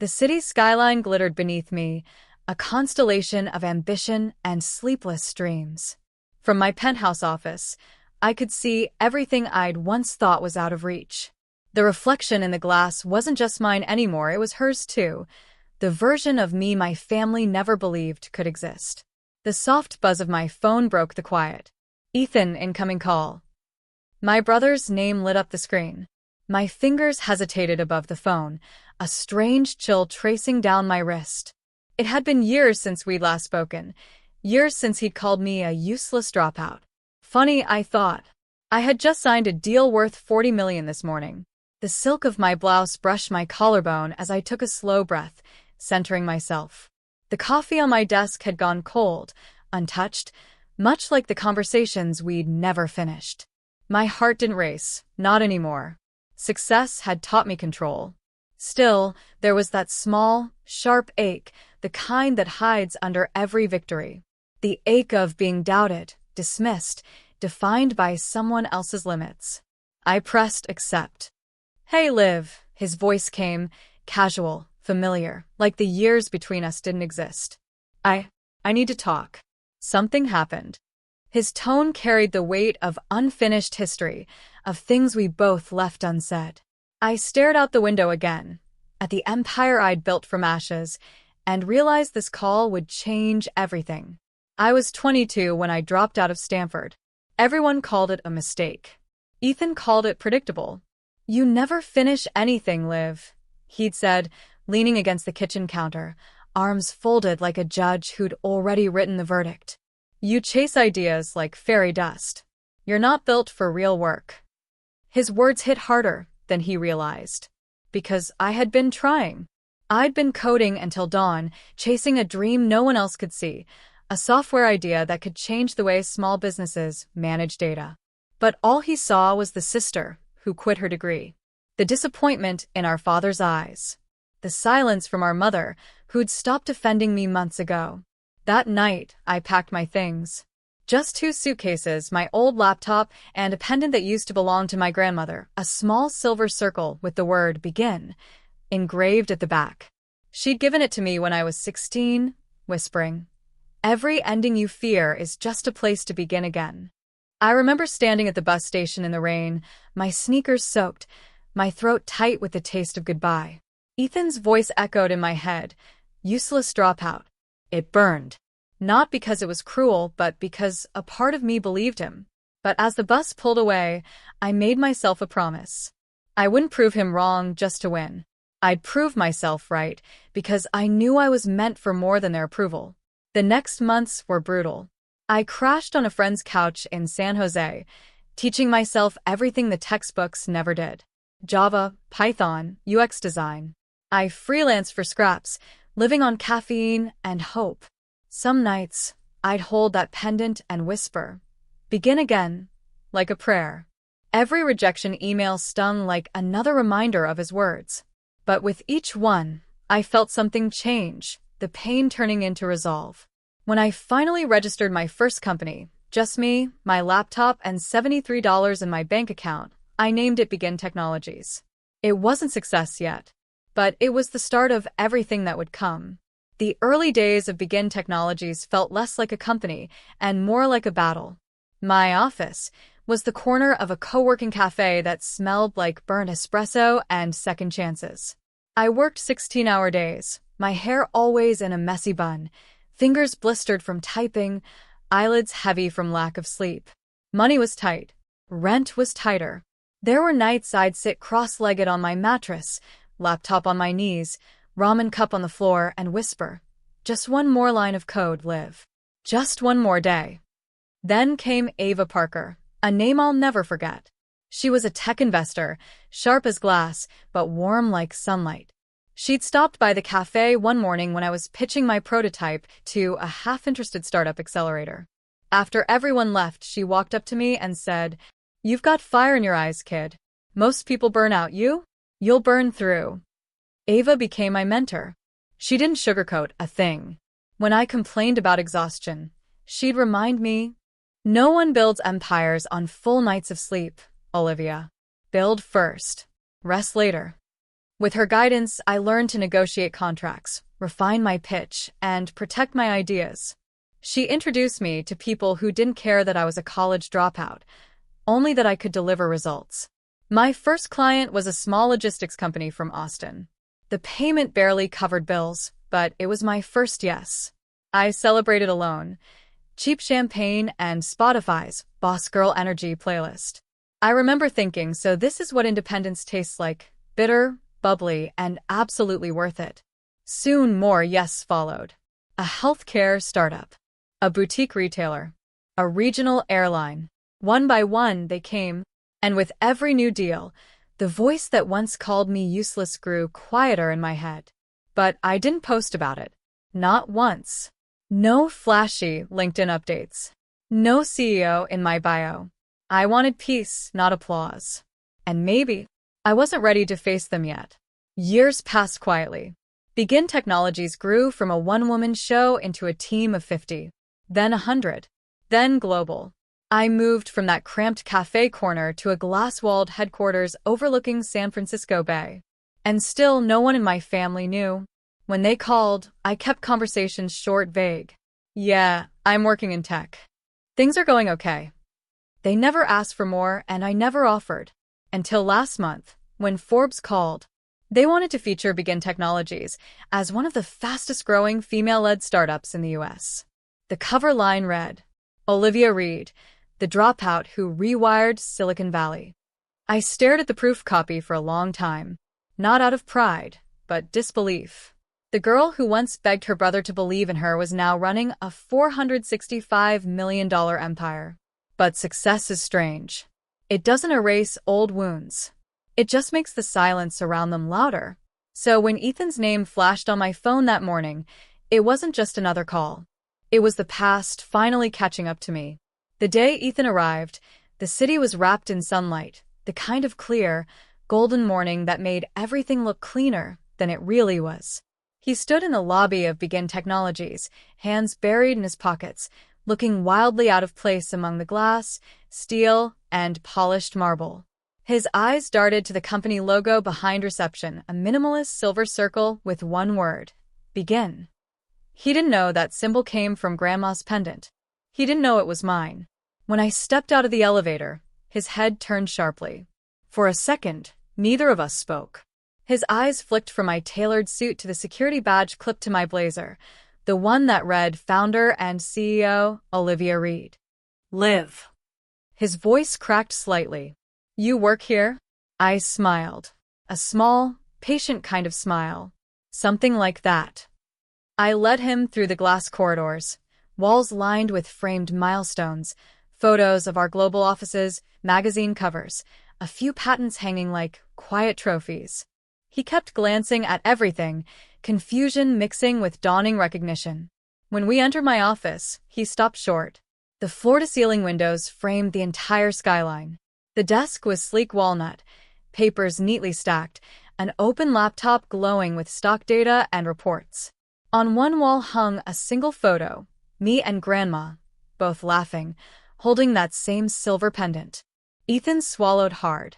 The city skyline glittered beneath me, a constellation of ambition and sleepless dreams. From my penthouse office, I could see everything I'd once thought was out of reach. The reflection in the glass wasn't just mine anymore, it was hers too, the version of me my family never believed could exist. The soft buzz of my phone broke the quiet. Ethan, incoming call. My brother's name lit up the screen. My fingers hesitated above the phone, a strange chill tracing down my wrist. It had been years since we'd last spoken, years since he'd called me a useless dropout. Funny, I thought. I had just signed a deal worth $40 million this morning. The silk of my blouse brushed my collarbone as I took a slow breath, centering myself. The coffee on my desk had gone cold, untouched, much like the conversations we'd never finished. My heart didn't race, not anymore. Success had taught me control. Still, there was that small, sharp ache, the kind that hides under every victory. The ache of being doubted, dismissed, defined by someone else's limits. I pressed accept. Hey, Liv, his voice came, casual, familiar, like the years between us didn't exist. I need to talk. Something happened. His tone carried the weight of unfinished history, of things we both left unsaid. I stared out the window again, at the empire I'd built from ashes, and realized this call would change everything. I was 22 when I dropped out of Stanford. Everyone called it a mistake. Ethan called it predictable. You never finish anything, Liv, he'd said, leaning against the kitchen counter, arms folded like a judge who'd already written the verdict. You chase ideas like fairy dust. You're not built for real work. His words hit harder than he realized. Because I had been trying. I'd been coding until dawn, chasing a dream no one else could see, a software idea that could change the way small businesses manage data. But all he saw was the sister who quit her degree. The disappointment in our father's eyes. The silence from our mother, who'd stopped defending me months ago. That night, I packed my things. Just 2 suitcases, my old laptop, and a pendant that used to belong to my grandmother, a small silver circle with the word begin engraved at the back. She'd given it to me when I was 16, whispering, "Every ending you fear is just a place to begin again." I remember standing at the bus station in the rain, my sneakers soaked, my throat tight with the taste of goodbye. Ethan's voice echoed in my head, useless dropout. It burned. Not because it was cruel, but because a part of me believed him. But as the bus pulled away, I made myself a promise. I wouldn't prove him wrong just to win. I'd prove myself right, because I knew I was meant for more than their approval. The next months were brutal. I crashed on a friend's couch in San Jose, teaching myself everything the textbooks never did. Java, Python, UX design. I freelanced for scraps, living on caffeine and hope. Some nights, I'd hold that pendant and whisper, "Begin again," like a prayer. Every rejection email stung like another reminder of his words. But with each one, I felt something change, the pain turning into resolve. When I finally registered my first company, just me, my laptop, and $73 in my bank account, I named it Begin Technologies. It wasn't success yet, but it was the start of everything that would come. The early days of Begin Technologies felt less like a company and more like a battle. My office was the corner of a co-working cafe that smelled like burnt espresso and second chances. I worked 16-hour days, my hair always in a messy bun, fingers blistered from typing, eyelids heavy from lack of sleep. Money was tight. Rent was tighter. There were nights I'd sit cross-legged on my mattress, laptop on my knees, ramen cup on the floor, and whisper, "Just one more line of code, Liv. Just one more day." Then came Ava Parker, a name I'll never forget. She was a tech investor, sharp as glass, but warm like sunlight. She'd stopped by the cafe one morning when I was pitching my prototype to a half-interested startup accelerator. After everyone left, she walked up to me and said, "You've got fire in your eyes, kid. Most people burn out. You'll burn through." Ava became my mentor. She didn't sugarcoat a thing. When I complained about exhaustion, she'd remind me, "No one builds empires on full nights of sleep, Olivia. Build first. Rest later." With her guidance, I learned to negotiate contracts, refine my pitch, and protect my ideas. She introduced me to people who didn't care that I was a college dropout, only that I could deliver results. My first client was a small logistics company from Austin. The payment barely covered bills, but it was my first yes. I celebrated alone. Cheap champagne and Spotify's Boss Girl Energy playlist. I remember thinking, so this is what independence tastes like: bitter, bubbly, and absolutely worth it. Soon more yes followed. A healthcare startup, a boutique retailer, a regional airline. One by one they came, and with every new deal, the voice that once called me useless grew quieter in my head. But I didn't post about it. Not once. No flashy LinkedIn updates. No CEO in my bio. I wanted peace, not applause. And maybe I wasn't ready to face them yet. Years passed quietly. Begin Technologies grew from a one-woman show into a team of 50, then 100, then global. I moved from that cramped cafe corner to a glass-walled headquarters overlooking San Francisco Bay. And still no one in my family knew. When they called, I kept conversations short, vague. Yeah, I'm working in tech. Things are going okay. They never asked for more, and I never offered. Until last month, when Forbes called. They wanted to feature Begin Technologies as one of the fastest-growing female-led startups in the US. The cover line read, "Olivia Reed, the dropout who rewired Silicon Valley." I stared at the proof copy for a long time, not out of pride, but disbelief. The girl who once begged her brother to believe in her was now running a $465 million empire. But success is strange. It doesn't erase old wounds. It just makes the silence around them louder. So when Ethan's name flashed on my phone that morning, it wasn't just another call. It was the past finally catching up to me. The day Ethan arrived, the city was wrapped in sunlight, the kind of clear, golden morning that made everything look cleaner than it really was. He stood in the lobby of Begin Technologies, hands buried in his pockets, looking wildly out of place among the glass, steel, and polished marble. His eyes darted to the company logo behind reception, a minimalist silver circle with one word: Begin. He didn't know that symbol came from Grandma's pendant. He didn't know it was mine. When I stepped out of the elevator, his head turned sharply. For a second, neither of us spoke. His eyes flicked from my tailored suit to the security badge clipped to my blazer, the one that read Founder and CEO, Olivia Reed. Liv. His voice cracked slightly. You work here? I smiled. A small, patient kind of smile. Something like that. I led him through the glass corridors, walls lined with framed milestones, photos of our global offices, magazine covers, a few patents hanging like quiet trophies. He kept glancing at everything, confusion mixing with dawning recognition. When we entered my office, he stopped short. The floor-to-ceiling windows framed the entire skyline. The desk was sleek walnut, papers neatly stacked, an open laptop glowing with stock data and reports. On one wall hung a single photo, me and Grandma, both laughing, holding that same silver pendant. Ethan swallowed hard.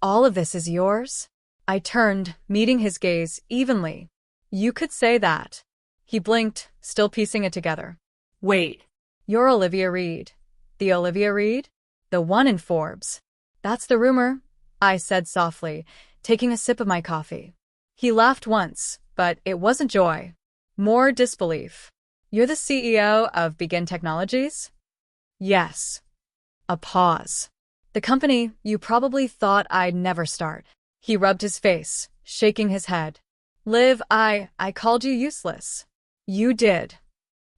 All of this is yours? I turned, meeting his gaze evenly. You could say that. He blinked, still piecing it together. Wait. You're Olivia Reed. The Olivia Reed? The one in Forbes. That's the rumor, I said softly, taking a sip of my coffee. He laughed once, but it wasn't joy. More disbelief. You're the CEO of Begin Technologies? Yes. A pause. The company you probably thought I'd never start. He rubbed his face, shaking his head. Liv, I called you useless. You did.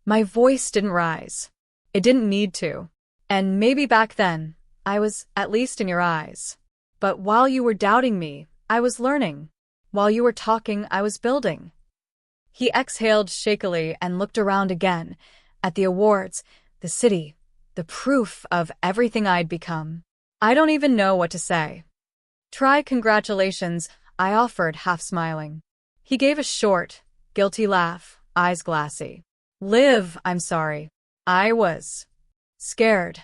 My voice didn't rise. It didn't need to. And maybe back then, I was at least in your eyes. But while you were doubting me, I was learning. While you were talking, I was building. He exhaled shakily and looked around again, at the awards, the city, the proof of everything I'd become. I don't even know what to say. Try congratulations, I offered, half smiling. He gave a short, guilty laugh, eyes glassy. Liv, I'm sorry. I was scared.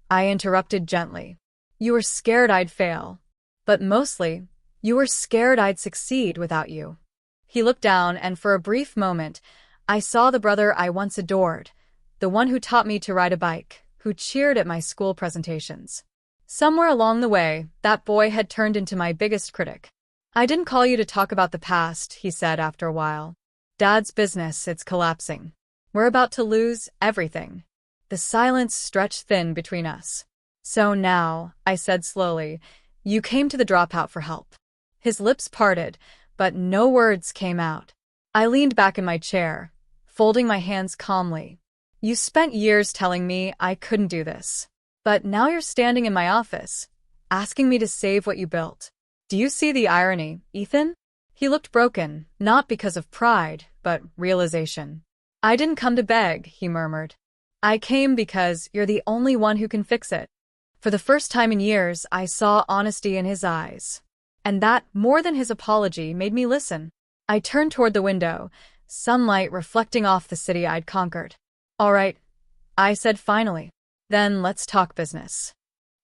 I interrupted gently. You were scared I'd fail. But mostly, You were scared I'd succeed without you. He looked down, and for a brief moment, I saw the brother I once adored, the one who taught me to ride a bike, who cheered at my school presentations. Somewhere along the way, that boy had turned into my biggest critic. I didn't call you to talk about the past, he said after a while. Dad's business, it's collapsing. We're about to lose everything. The silence stretched thin between us. So now, I said slowly, you came to the Dropout for help. His lips parted, but no words came out. I leaned back in my chair, folding my hands calmly. You spent years telling me I couldn't do this. But now you're standing in my office, asking me to save what you built. Do you see the irony, Ethan? He looked broken, not because of pride, but realization. I didn't come to beg, he murmured. I came because you're the only one who can fix it. For the first time in years, I saw honesty in his eyes. And that, more than his apology, made me listen. I turned toward the window, sunlight reflecting off the city I'd conquered. All right, I said finally. Then let's talk business.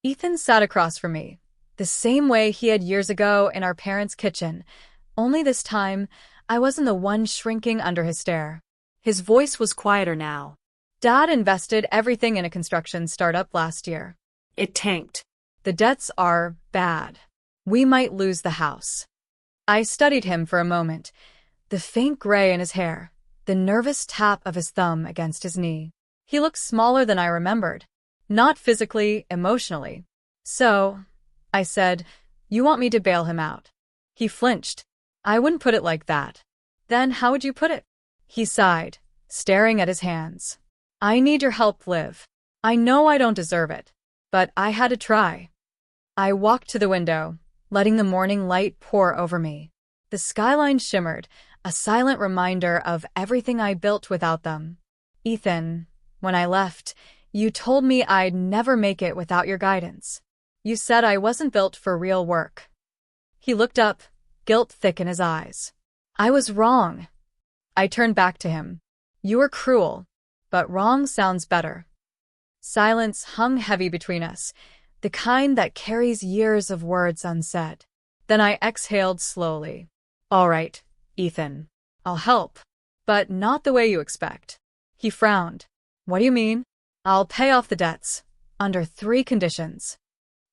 Ethan sat across from me, the same way he had years ago in our parents' kitchen, only this time, I wasn't the one shrinking under his stare. His voice was quieter now. Dad invested everything in a construction startup last year. It tanked. The debts are bad. We might lose the house. I studied him for a moment, the faint gray in his hair, the nervous tap of his thumb against his knee. He looked smaller than I remembered. Not physically, emotionally. So, I said, you want me to bail him out? He flinched. I wouldn't put it like that. Then how would you put it? He sighed, staring at his hands. I need your help, Liv. I know I don't deserve it, but I had to try. I walked to the window, letting the morning light pour over me. The skyline shimmered, a silent reminder of everything I built without them. Ethan, when I left, you told me I'd never make it without your guidance. You said I wasn't built for real work. He looked up, guilt thick in his eyes. I was wrong. I turned back to him. You were cruel, but wrong sounds better. Silence hung heavy between us, the kind that carries years of words unsaid. Then I exhaled slowly. All right, Ethan, I'll help, but not the way you expect. He frowned. What do you mean? I'll pay off the debts, under 3 conditions.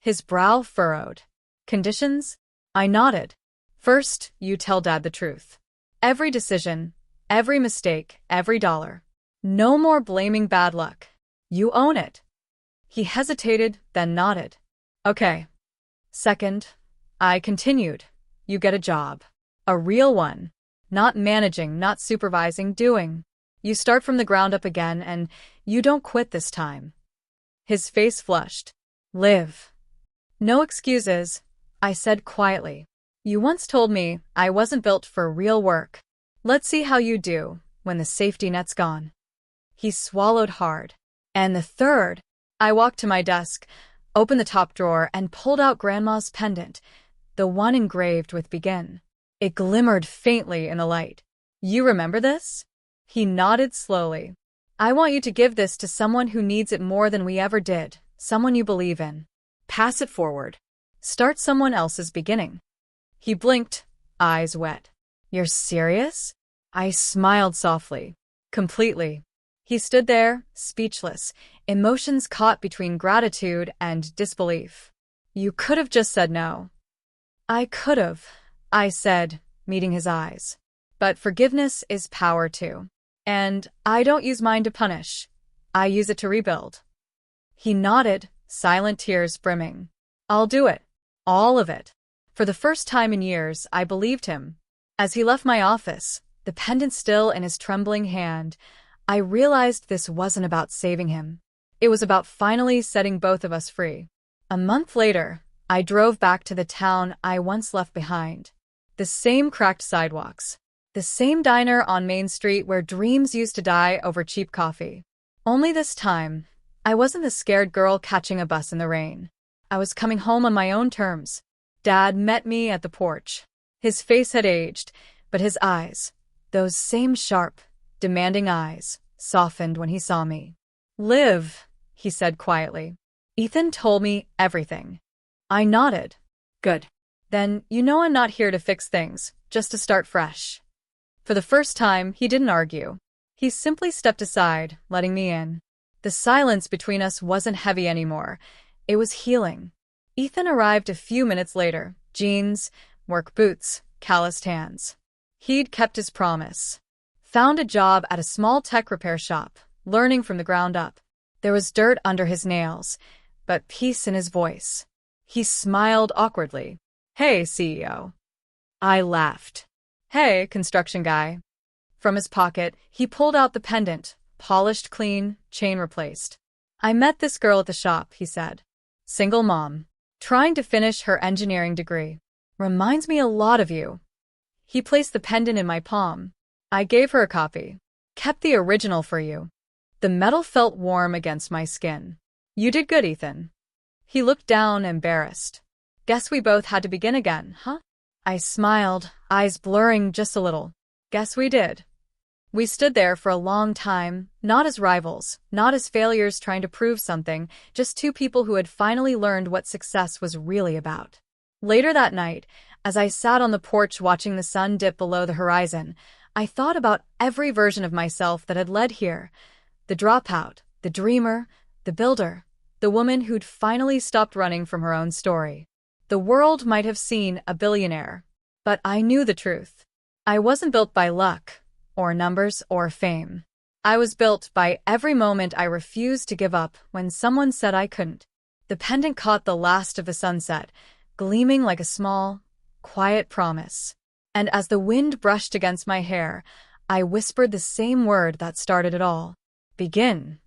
His brow furrowed. Conditions? I nodded. First, you tell Dad the truth. Every decision, every mistake, every dollar. No more blaming bad luck. You own it. He hesitated, then nodded. Okay. Second, I continued. You get a job. A real one. Not managing, not supervising, doing. You start from the ground up again, and you don't quit this time. His face flushed. Liv. No excuses, I said quietly. You once told me I wasn't built for real work. Let's see how you do when the safety net's gone. He swallowed hard. And the third, I walked to my desk, opened the top drawer, and pulled out Grandma's pendant, the one engraved with Begin. It glimmered faintly in the light. You remember this? He nodded slowly. I want you to give this to someone who needs it more than we ever did, someone you believe in. Pass it forward. Start someone else's beginning. He blinked, eyes wet. You're serious? I smiled softly. Completely. He stood there, speechless, emotions caught between gratitude and disbelief. You could have just said no. I could have, I said, meeting his eyes. But forgiveness is power too. And I don't use mine to punish. I use it to rebuild. He nodded, silent tears brimming. I'll do it. All of it. For the first time in years, I believed him. As he left my office, the pendant still in his trembling hand, I realized this wasn't about saving him. It was about finally setting both of us free. A month later, I drove back to the town I once left behind. The same cracked sidewalks. The same diner on Main Street where dreams used to die over cheap coffee. Only this time, I wasn't the scared girl catching a bus in the rain. I was coming home on my own terms. Dad met me at the porch. His face had aged, but his eyes, those same sharp, demanding eyes, softened when he saw me. Liv, he said quietly. Ethan told me everything. I nodded. Good. Then you know I'm not here to fix things, just to start fresh. For the first time, he didn't argue. He simply stepped aside, letting me in. The silence between us wasn't heavy anymore. It was healing. Ethan arrived a few minutes later. Jeans, work boots, calloused hands. He'd kept his promise. Found a job at a small tech repair shop, learning from the ground up. There was dirt under his nails, but peace in his voice. He smiled awkwardly. "Hey, CEO." I laughed. "Hey, construction guy." From his pocket, he pulled out the pendant, polished clean, chain replaced. "I met this girl at the shop," he said. "Single mom. Trying to finish her engineering degree. Reminds me a lot of you." He placed the pendant in my palm. I gave her a copy. "Kept the original for you." The metal felt warm against my skin. "You did good, Ethan." He looked down, embarrassed. "Guess we both had to begin again, huh?" I smiled, eyes blurring just a little. "Guess we did." We stood there for a long time, not as rivals, not as failures trying to prove something, just two people who had finally learned what success was really about. Later that night, as I sat on the porch watching the sun dip below the horizon, I thought about every version of myself that had led here. The dropout, the dreamer, the builder, the woman who'd finally stopped running from her own story. The world might have seen a billionaire, but I knew the truth. I wasn't built by luck, or numbers, or fame. I was built by every moment I refused to give up when someone said I couldn't. The pendant caught the last of the sunset, gleaming like a small, quiet promise. And as the wind brushed against my hair, I whispered the same word that started it all. Begin.